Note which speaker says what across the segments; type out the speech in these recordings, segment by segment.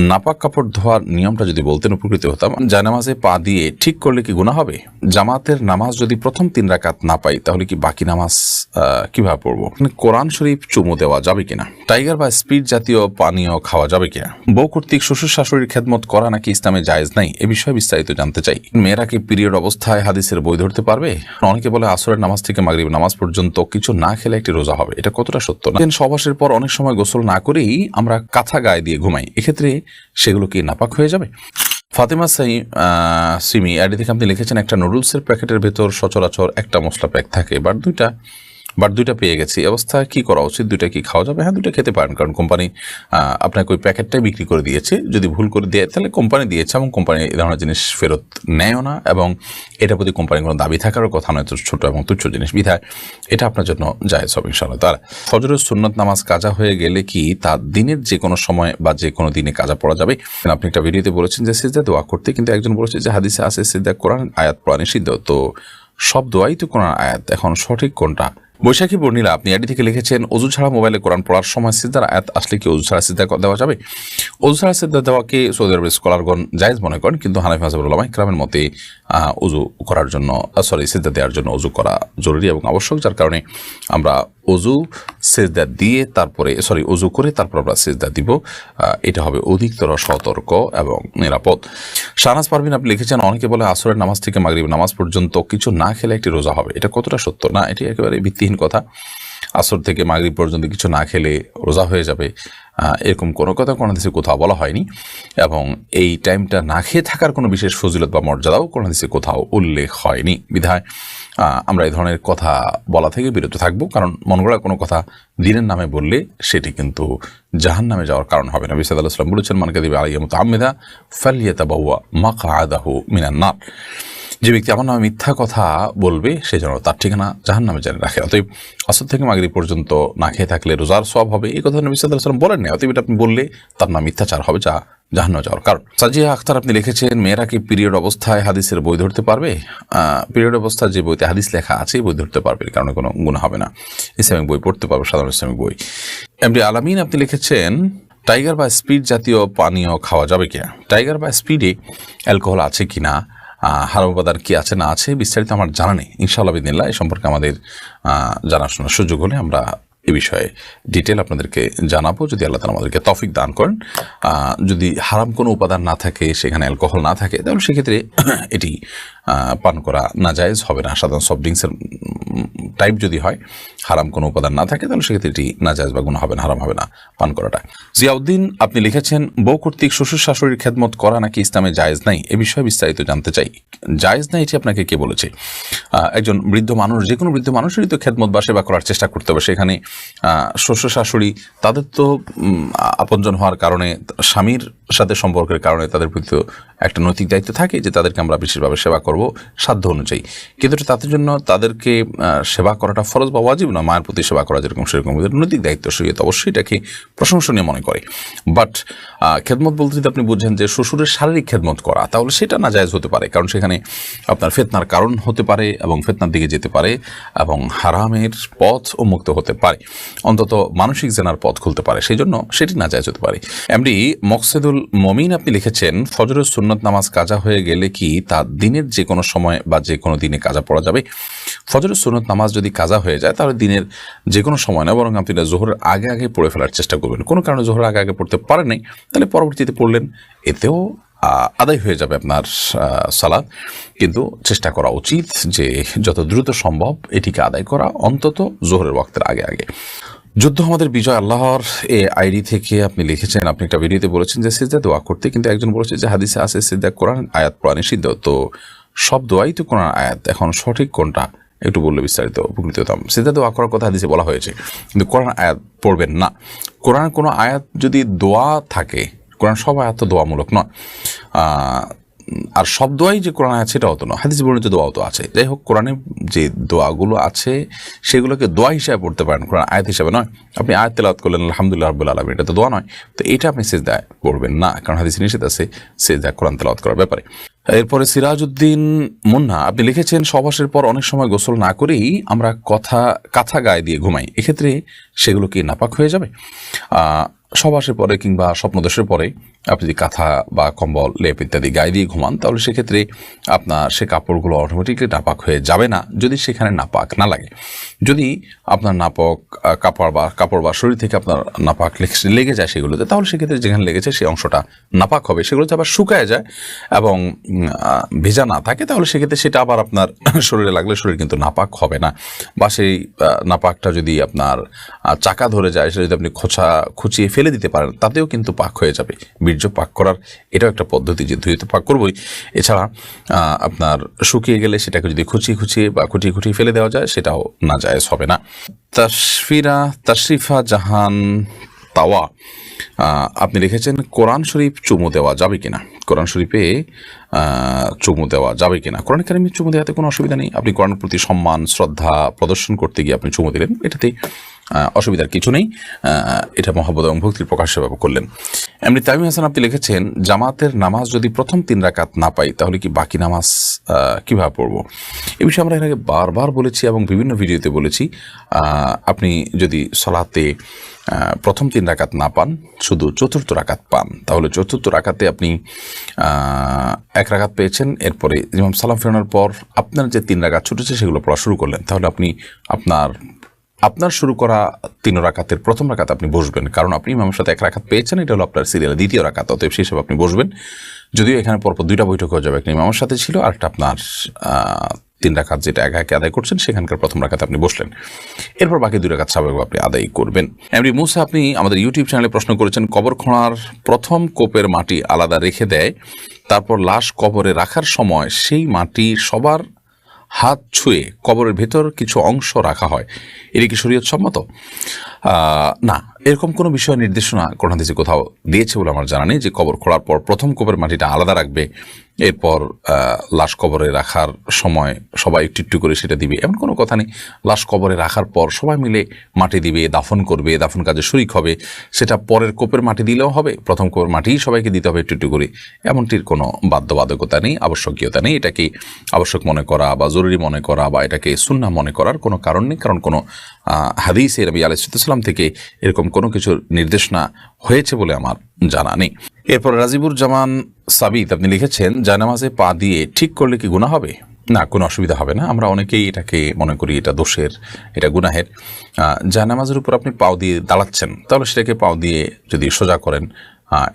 Speaker 1: নাপাক কাপড় ধোয়ার নিয়মটা যদি বলতেন উপকৃত হতাম। জায়নামাজে পা দিয়ে ঠিক করলে কি গুনাহ হবে? জামাতের নামাজ যদি প্রথম 3 রাকাত না পাই তাহলে কি বাকি নামাজ কিভাবে পড়বো? কোরআন শরীফ চুমু দেওয়া যাবে কিনা? টাইগার বা স্পিড জাতীয় পানীয় খাওয়া যাবে কিনা? বউ কর্তৃক শ্বশুর শাশুড়ির খেদমত করা নাকি ইসলামে জায়েজ নাই, এ বিষয়ে বিস্তারিত জানতে চাই। মেয়েরা কি পিরিয়ড অবস্থায় হাদিসের বই ধরতে পারবে? অনেকে বলে আসরের নামাজ থেকে মাগরিব নামাজ পর্যন্ত কিছু না খেলে একটি রোজা হবে, এটা কতটা সত্য? না সহবাসের পর অনেক সময় গোসল না করেই আমরা কাঁথা গায়ে দিয়ে ঘুমাই, এক্ষেত্রে সেগুলো কি নাপাক হয়ে যাবে? ফাতেমা সিমি আইডি থেকে আপনি লিখেছেন, একটা নুডলসের প্যাকেটের ভেতর সচরাচর একটা মশলা প্যাক থাকে, বাট দুইটা পেয়ে গেছি, অবস্থায় কি করা উচিত? দুইটা কি খাওয়া যাবে? হ্যাঁ, দুইটা খেতে পারেন, কারণ কোম্পানি আপনাকে ওই প্যাকেটটাই বিক্রি করে দিয়েছে। যদি ভুল করে দেয় তাহলে কোম্পানি দিয়েছে, এবং কোম্পানি এই ধরনের জিনিস ফেরত নেয়ও না, এবং এটার প্রতি কোম্পানির কোনো দাবি থাকারও কথা নয়, ছোট এবং তুচ্ছ জিনিস বিধায় এটা আপনার জন্য জায়েজ হবে ইনশাআল্লাহ। তার ফজরের সুন্নত নামাজ কাজা হয়ে গেলে কি তার দিনের যে কোনো সময় বা যে কোনো দিনে কাজা পড়া যাবে? আপনি একটা ভিডিওতে বলেছেন যে সিজদা দোয়া করতে, কিন্তু একজন বলেছে যে হাদিসে আছে সিজদা কোরআন আয়াত পড়া নিষিদ্ধ, তো সব দোয়াই তো কোরআন আয়াত, এখন সঠিক কোনটা? বৈশাখী বর্ণিলা আপনি আইডি থেকে লিখেছেন, অজু ছাড়া মোবাইলে কোরআন পড়ার সময় সিজদার আয়াত আসলে কি অজু ছাড়া সিজদা দেওয়া যাবে? অজু ছাড়া সিজদা দেওয়াকে সৌদি আরবের স্কলারগণ জায়েজ মনে করেন, কিন্তু হানাফি মাযহাবের উলামা ইকরামের মতে অজু করার জন্য সিজদা দেওয়ার জন্য অজু করা জরুরি এবং আবশ্যক, যার কারণে আমরা অজু সিজদা দিয়ে অজু করে তারপর আমরা সিজদা দিব, এটা হবে অধিকতর সতর্ক এবং নিরাপদ। শাহনাজ পারভিন আপনি লিখেছেন, অনেকে বলে আসরের নামাজ থেকে মাগরিব নামাজ পর্যন্ত কিছু না খেলে একটি রোজা হবে, এটা কতটা সত্য? না, এটি একেবারে ভিত্তিহীন কথা। আসর থেকে মাগরিব পর্যন্ত কিছু না খেলে রোজা হয়ে যাবে, এরকম কোনো কথা কোনো হাদিসে কোথাও বলা হয়নি, এবং এই টাইমটা না খেয়ে থাকার কোনো বিশেষ ফজিলত বা মর্যাদাও কোনো হাদিসে কোথাও উল্লেখ হয়নি, বিধায় আমরা এই ধরনের কথা বলা থেকে বিরত থাকবো, কারণ মন গড়া কোনো কথা দিনের নামে বললে সেটি কিন্তু জাহান্নামে যাওয়ার কারণ হবে না। নবী সাল্লাল্লাহু আলাইহি ওয়াসাল্লাম বলেছেন, মান কাযিবা আলাইয়া মুতাআম্মিদান ফালইয়াতাবাওয়া মাকআদাহু মিনান নার। যে ব্যক্তি আমার নামে মিথ্যা কথা বলবে সে যেন তার ঠিকানা জাহান্নামে জেনে রাখে। অতএব আসর থেকে মাগরিব পর্যন্ত না খেয়ে থাকলে রোজার সওয়াব হবে, এই কথা নবী সাল্লাল্লাহু আলাইহি ওয়াসাল্লাম বলেন না। অতএব এটা আপনি বললে তার নাম মিথ্যাচার হবে, যা জাহান্নামে যাওয়ার কারণ। সাজিয়া আখতার আপনি লিখেছেন, মেয়েরা কি পিরিয়ড অবস্থায় হাদিসের বই ধরতে পারবে? পিরিয়ড অবস্থায় যে বইতে হাদিস লেখা আছে বই ধরতে পারবে, কারণে কোনো গুনাহ হবে না, ইসলামিক বই পড়তে পারবে, সাধারণ ইসলামিক বই। এমডি আলামিন আপনি লিখেছেন, টাইগার বা স্পিড জাতীয় পানীয় খাওয়া যাবে কিনা? টাইগার বা স্পিডে অ্যালকোহল আছে কিনা, হারাম উপাদান কি আছে না আছে বিস্তারিত আমার জানা নেই। ইনশাআল্লাহ বিদিনিল্লাহ এই সম্পর্কে আমাদের জানাশোনার সুযোগ হলে আমরা এ বিষয়ে ডিটেল আপনাদেরকে জানাবো, যদি আল্লাহ তাআলা আমাদেরকে তৌফিক দান করেন। যদি হারাম কোনো উপাদান না থাকে, সেখানে অ্যালকোহল না থাকে, তাহলে সেক্ষেত্রে এটি পান করা নাজায়েজ হবে না। সাধারণ সফট ড্রিঙ্কসের টাইপ যদি হয়, হারাম কোনো উপাদান না থাকে, তাহলে সেক্ষেত্রে এটি নাজায়েজ বা গুনাহ হবে না, হারাম হবে না পান করাটা। জিয়াউদ্দিন আপনি লিখেছেন, বউ কর্তৃক শ্বশুর শাশুড়ির খেদমত করা নাকি ইসলামে জায়েজ নাই, এ বিষয়ে বিস্তারিত জানতে চাই। জায়েজ নাই এটি আপনাকে কে বলেছে? একজন বৃদ্ধ মানুষ, যে কোনো বৃদ্ধ মানুষেরই তো খেদমত বা সেবা করার চেষ্টা করতে হবে। সেখানে শ্বশুর শাশুড়ি তাদের তো আপনজন হওয়ার কারণে, স্বামীর সাথে সম্পর্কের কারণে তাদের প্রতি একটা নৈতিক দায়িত্ব থাকে যে তাদেরকে আমরা বিশেষভাবে সেবা করব সাধ্য অনুযায়ী, কিন্তু তাদের জন্য তাদেরকে সেবা করাটা ফরজ বা ওয়াজিব না। মায়ের প্রতি সেবা করা যেরকম সেরকম নৈতিক দায়িত্ব, শরীয়ত অবশ্যই এটাকে প্রশংসনীয় মনে করে। বাট খেদমত বলতে যদি আপনি বুঝেন যে শ্বশুরের শারীরিক খেদমত করা, তাহলে সেটা নাজায়েজ হতে পারে, কারণ সেখানে আপনার ফিতনার কারণ হতে পারে এবং ফিতনার দিকে যেতে পারে এবং হারামের পথ উন্মুক্ত হতে পারে, অন্তত মানসিক জেনার পথ খুলতে পারে, সেই জন্য সেটি নাজায়েজ হতে পারে। এমডি মকসেদুল মমিন আপনি লিখেছেন, ফজরের সুন্নত নামাজ কাজা হয়ে গেলে কি তার দিনের যে কোনো সময় বা যে কোনো দিনে কাজা পড়া যাবে? ফজরের সুন্নত নামাজ যদি কাজা হয়ে যায় তাহলে দিনের যে কোনো সময় না, বরং আপনি জোহরের আগে আগে পড়ে ফেলার চেষ্টা করবেন। কোনো কারণে জোহরের আগে আগে পড়তে পারেন নাই, তাহলে পরবর্তীতে পড়লেন, এতেও আদায় হয়ে যাবে আপনার সালাত। কিন্তু চেষ্টা করা উচিত যে যত দ্রুত সম্ভব এটিকে আদায় করা, অন্তত জোহরের ওয়াক্তের আগে আগে। যুদ্ধ আমাদের বিজয় আল্লাহর এ আইডি থেকে আপনি লিখেছেন, আপনি একটা ভিডিওতে বলেছেন যে সিজদা দোয়া করতে, কিন্তু একজন বলেছে যে হাদিসে আছে সিজদা কোরআন আয়াত পড়া নিষিদ্ধ, তো সব দোয়াই তো কোরআন আয়াত, এখন সঠিক কোনটা একটু বললে বিস্তারিত উপকৃত হতাম। সিজদা দোয়া করার কথা হাদিসে বলা হয়েছে, কিন্তু কোরআন আয়াত পড়বেন না। কোরআন কোনো আয়াত যদি দোয়া থাকে, কোরআন সব আয়াত তো দোয়ামূলক নয়, আর সব দোয়াই যে কোরআন আছে সেটাও তো নয়, হাদিস বর্ণিত দোয়াও তো আছে। যাই হোক, কোরআনে যে দোয়াগুলো আছে সেগুলোকে দোয়া হিসাবে পড়তে পারেন, কোরআন আয়াত হিসাবে নয়। আপনি আয়াত তেলাওয়াত করলেন আলহামদুলিল্লাহ রাব্বিল আলামিন, এটা তো দোয়া নয়, তো এটা আপনি সিজদায় পড়বেন না, কারণ হাদিসে নিষেধ আছে সিজদায় কোরআন তেলাওয়াত করার ব্যাপারে। এরপরে সিরাজউদ্দিন মুন্না আপনি লিখেছেন, সহবাসের পর অনেক সময় গোসল না করেই আমরা কাঁথা গায়ে দিয়ে ঘুমাই, এক্ষেত্রে সেগুলো কি নাপাক হয়ে যাবে? সবাসের পরে কিংবা স্বপ্নদোষের পরে আপনি যদি কাঁথা বা কম্বল লেপ ইত্যাদি গায়ে দিয়ে ঘুমান, তাহলে সেক্ষেত্রে আপনার সে কাপড়গুলো অটোমেটিকলি নাপাক হয়ে যাবে না, যদি সেখানে নাপাক না লাগে। যদি আপনার নাপাক কাপড় বা শরীর থেকে আপনার নাপাক লেগে যায় সেগুলোতে, তাহলে সেক্ষেত্রে যেখানে লেগেছে সেই অংশটা নাপাক হবে। সেগুলোতে আবার শুকায় যায় এবং ভেজা না থাকে, তাহলে সেক্ষেত্রে সেটা আবার আপনার শরীরে লাগলে শরীর কিন্তু নাপাক হবে না। বা সেই নাপাকটা যদি আপনার চাকা ধরে যায়, সেটা যদি আপনি খুঁচিয়ে ফেলে দিতে পারেন, তাতেও কিন্তু পাক হয়ে যাবে। বীর্য পাক করার এটাও একটা পদ্ধতি, যে ধুয়ে তো পাক করবই। এছাড়া আপনার শুকিয়ে গেলে সেটাকে যদি খুঁচিয়ে বা খুঁটিয়ে ফেলে দেওয়া যায়, সেটাও নাজায়েজ হবে না। তাশরিফা জাহান তাওয়া আপনি লিখেছেন, কোরআন শরীফ চুমু দেওয়া যাবে কিনা? কোরআন শরীফে চুমু দেওয়া যাবে কিনা? কোরআন কারিমে চুমু দেওয়াতে কোনো অসুবিধা নেই। আপনি কোরআনের প্রতি সম্মান শ্রদ্ধা প্রদর্শন করতে গিয়ে আপনি চুমু দিলেন, এটাতে অসুবিধার কিছু নেই। এটা মহব্বত এবং ভক্তির প্রকাশ সেভাবে করলেন। এমনি তামিম হাসান আপনি লিখেছেন, জামাতের নামাজ যদি প্রথম 3 রাকাত না পাই, তাহলে কি বাকি নামাজ কিভাবে পড়বো? এ বিষয়ে আমরা এর আগে বারবার বলেছি এবং বিভিন্ন ভিডিওতে বলেছি। আপনি যদি সালাতে প্রথম 3 রাকাত না পান, শুধু চতুর্থ রাকাত পান, তাহলে চতুর্থ রাকাতে আপনি 1 রাকাত পেয়েছেন, এরপরে ইমাম সালাম ফেরানোর পর আপনার যে 3 রাকাত ছুটেছে সেগুলো পড়া শুরু করলেন, তাহলে আপনি আপনার শুরু করা 3 রাকাতের প্রথম রাকাত আপনি বসবেন, কারণ আপনি ইমামের সাথে 1 রাকাত পেয়েছেন, এটা হলো আপনার সিরিয়ালের 2য় রাকাত। অতএব সেই হিসাবে আপনি বসবেন। যদিও এখানে পরপর 2টা বৈঠক হয়ে যাবে, একটা ইমামের সাথে ছিল আর একটা আপনার 3 রাকাত যেটা একে আদায় করছেন সেখানকার প্রথম রাকাতে আপনি বসলেন। এরপর বাকি 2 রাকাত স্বাভাবিক আপনি আদায় করবেন। এমনি মুসা আপনি আমাদের ইউটিউব চ্যানেলে প্রশ্ন করেছেন, কবর খোঁড়ার প্রথম কোপের মাটি আলাদা রেখে দেয়, তারপর লাশ কবরে রাখার সময় সেই মাটি সবার হাত ছুঁয়ে কবরের ভেতর কিছু অংশ রাখা হয়, এটা কি শরীয়ত সম্মত? না, এরকম কোনো বিষয় নির্দেশনা কোরআন হাদিসে কোথাও দিয়েছে বলে আমার জানা নেই যে কবর খোঁড়ার পর প্রথম কবরের মাটিটা আলাদা রাখবে, এরপর লাশ কবরে রাখার সময় সবাই একটু করে সেটা দিবে, এমন কোনো কথা নেই। লাশ কবরে রাখার পর সবাই মিলে মাটি দিবে, দাফন করবে, দাফন কাজে শরিক হবে, সেটা পরের কোপের মাটি দিলেও হবে, প্রথম কোপের মাটিই সবাইকে দিতে হবে একটু করে, এমনটির কোনো বাধ্যবাধকতা নেই, আবশ্যকীয়তা নেই। এটাকে আবশ্যক মনে করা বা জরুরি মনে করা বা এটাকে সুন্নাহ মনে করার কোনো কারণ নেই, কারণ কোনো হাদিসে নবী আলাইহিস সালাম থেকে এরকম কোনো কিছুর নির্দেশনা হয়েছে বলে আমার জানা নেই। এরপর রাজিবুর জামান সাবিত আপনি লিখেছেন, জায়নামাজে পা দিয়ে ঠিক করলে কি গুনাহ হবে? না, কোনো অসুবিধা হবে না। আমরা অনেকেই এটাকে মনে করি এটা দোষের, এটা গুনাহের। জায়নামাজের উপর আপনি পাও দিয়ে দাঁড়াচ্ছেন, তাহলে সেটাকে পাও দিয়ে যদি সোজা করেন,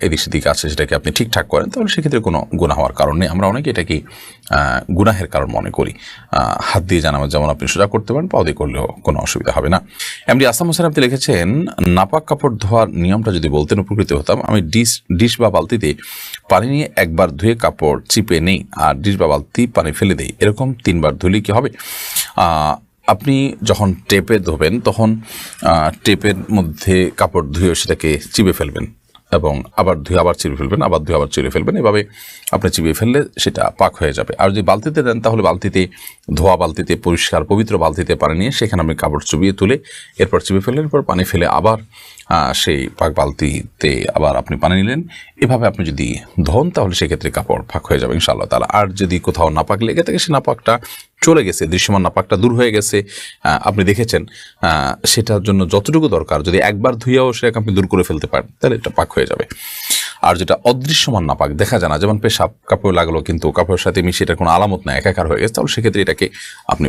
Speaker 1: এদিক সেদিক আছে সেটাকে আপনি ঠিকঠাক করেন, তাহলে সেক্ষেত্রে কোনো গুনাহ হওয়ার কারণ নেই। আমরা অনেকে এটাকে গুনাহের কারণ মনে করি। হাত দিয়ে জানামাজ যেমন আপনি সোজা করতে পারেন, পাও দিয়ে করলেও কোনো অসুবিধা হবে না। এমনি আসাম হোসেন আপনি লিখেছেন, নাপাক কাপড় ধোয়ার নিয়মটা যদি বলতেন উপকৃত হতাম। আমি ডিশ বা বালতিতে পানি নিয়ে একবার ধুয়ে কাপড় চিপে নেই, আর ডিশ বা বালতি পানি ফেলে দেই, এরকম 3 বার ধুলে কি হবে? আপনি যখন টেপে ধোবেন তখন টেপের মধ্যে কাপড় ধুয়ে সেটাকে চিপে ফেলবেন এবং আবার ধুয়ে আবার চিড়ে ফেলবেন, আবার ধুয়ে আবার চিড়ে ফেলবেন, এভাবে আপনি চিবিয়ে ফেললে সেটা পাক হয়ে যাবে। আর যদি বালতিতে দেন, তাহলে বালতিতে ধোয়া বালতিতে পরিষ্কার পবিত্র বালতিতে পানি নিয়ে সেখানে আপনি কাপড় চুবিয়ে তুলে এরপর চিবিয়ে ফেললেন, এরপর পানি ফেলে আবার সেই পাক বালতিতে আবার আপনি পানি নিলেন। এভাবে আপনি যদি ধোন, তাহলে সেক্ষেত্রে কাপড় পাক হয়ে যাবে ইনশাআল্লাহ তাআলা। আর যদি কোথাও নাপাক লেগে থাকে, সে নাপাকটা চলে গেছে, দৃশ্যমান নাপাকটা দূর হয়ে গেছে, আপনি দেখেছেন, সেটার জন্য যতটুকু দরকার যদি একবার ধুইয়াও সেটাকে আপনি দূর করে ফেলতে পারেন, তাহলে এটা পাক হয়ে যাবে। আর যেটা অদৃশ্যমান নাপাক, দেখা যায় না, যেমন পেশাব কাপড় লাগলো কিন্তু কাপড়ের সাথে মিশিয়ে এটার কোনো আলামত নাই, একাকার হয়ে গেছে, তাহলে সেক্ষেত্রে এটাকে আপনি